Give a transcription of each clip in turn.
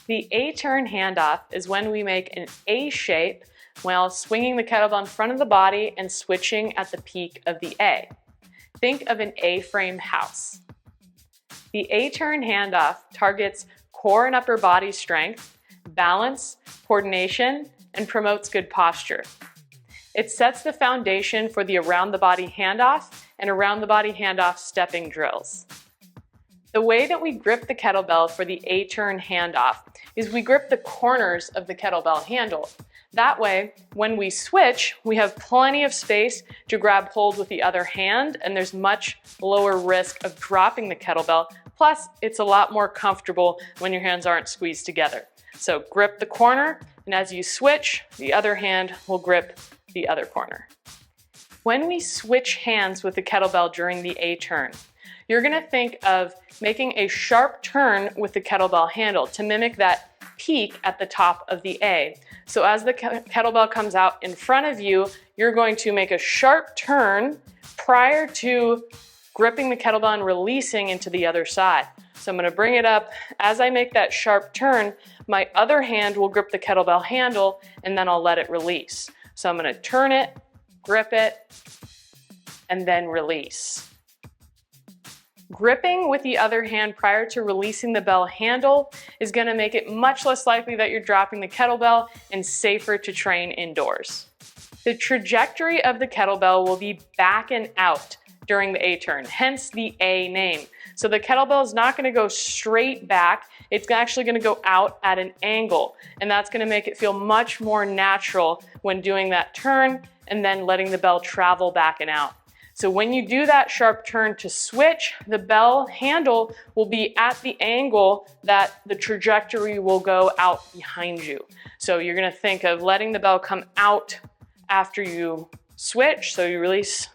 The A turn handoff is when we make an A shape while swinging the kettlebell in front of the body and switching at the peak of the A. Think of an A-frame house. The A turn handoff targets core and upper body strength, balance, coordination, and promotes good posture. It sets the foundation for the Around the Body Handoff and Around the Body Handoff stepping drills. The way that we grip the kettlebell for the A turn handoff is we grip the corners of the kettlebell handle. That way, when we switch, we have plenty of space to grab hold with the other hand, and there's much lower risk of dropping the kettlebell. Plus, it's a lot more comfortable when your hands aren't squeezed together. So grip the corner, and as you switch, the other hand will grip the other corner. When we switch hands with the kettlebell during the A turn, you're gonna think of making a sharp turn with the kettlebell handle to mimic that peak at the top of the A. So as the kettlebell comes out in front of you, you're going to make a sharp turn prior to gripping the kettlebell and releasing into the other side. So I'm gonna bring it up. As I make that sharp turn, my other hand will grip the kettlebell handle and then I'll let it release. So I'm gonna turn it, grip it, and then release. Gripping with the other hand prior to releasing the bell handle is going to make it much less likely that you're dropping the kettlebell and safer to train indoors. The trajectory of the kettlebell will be back and out during the A turn, hence the A name. So the kettlebell is not going to go straight back, it's actually going to go out at an angle, and that's going to make it feel much more natural when doing that turn and then letting the bell travel back and out. So when you do that sharp turn to switch, the bell handle will be at the angle that the trajectory will go out behind you. So you're gonna think of letting the bell come out after you switch. So you release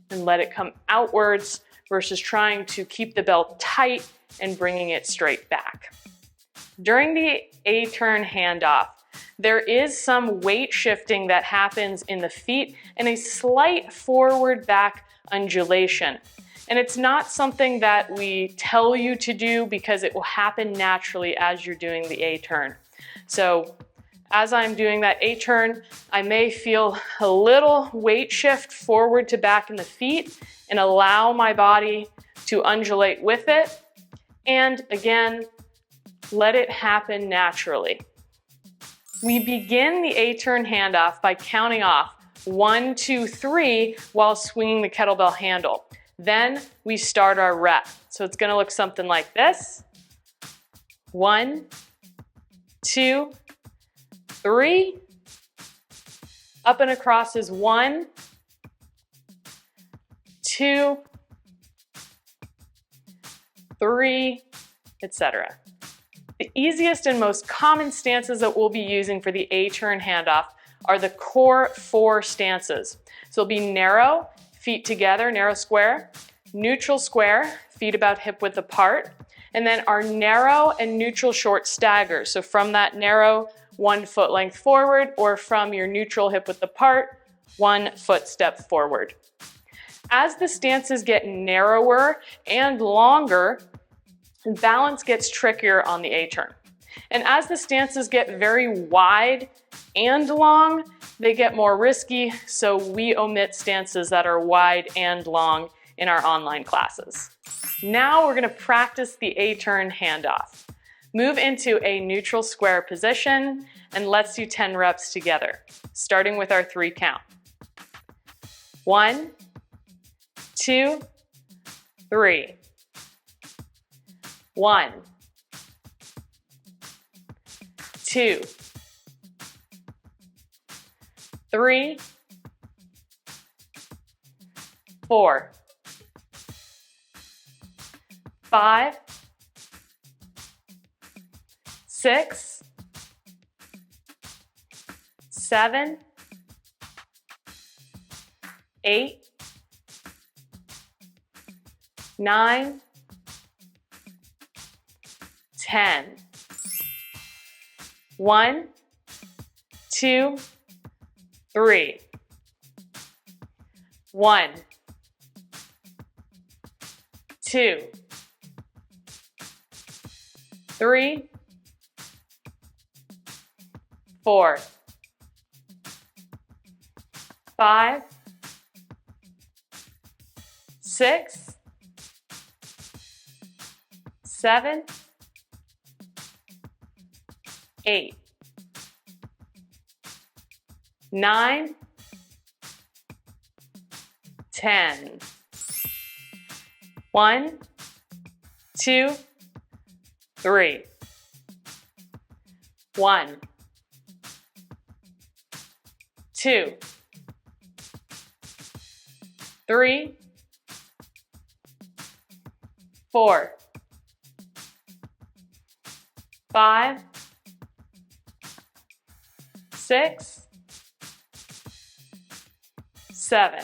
and let it come outwards versus trying to keep the bell tight and bringing it straight back. During the A turn handoff, there is some weight shifting that happens in the feet and a slight forward back undulation. And it's not something that we tell you to do because it will happen naturally as you're doing the A turn. So as I'm doing that A turn, I may feel a little weight shift forward to back in the feet and allow my body to undulate with it. And again, let it happen naturally. We begin the A turn handoff by counting off 1, 2, 3 while swinging the kettlebell handle. Then we start our rep. So it's gonna look something like this. 1, 2, 3. Up and across is 1, 2, 3, etc. The easiest and most common stances that we'll be using for the A turn handoff are the core 4 stances. So it'll be narrow, feet together, narrow square, neutral square, feet about hip width apart, and then our narrow and neutral short stagger. So from that narrow, 1 foot length forward, or from your neutral hip width apart, 1 foot step forward. As the stances get narrower and longer, balance gets trickier on the A turn. And as the stances get very wide and long, they get more risky, so we omit stances that are wide and long in our online classes. Now we're gonna practice the A turn handoff. Move into a neutral square position and let's do 10 reps together, starting with our 3 count. 1, 2, 3. 1, 2, 3, 4, 5, 6, 7, 8, 9, 10. 1, 2, 3. 1, 2, 3, 4, 5, 6, 7, 8, 9, 10. 1, 2, 3. 1, 2, 3, 4, 5, 6, 7,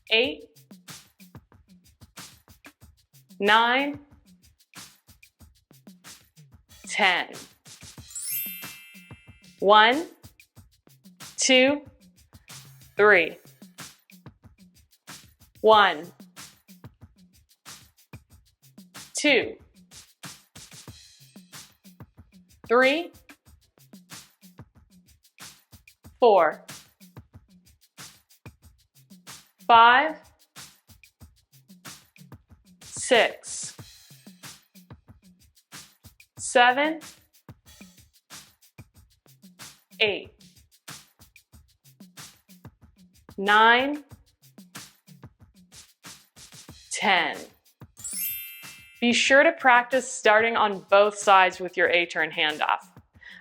8, 9, 10. 1, 2, 3. 1, 2, 3, 4, 5, 6, 7, 8, 9, 10. Be sure to practice starting on both sides with your A turn handoff.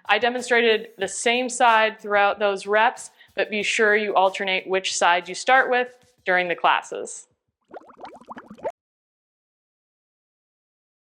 I demonstrated the same side throughout those reps, but be sure you alternate which side you start with during the classes.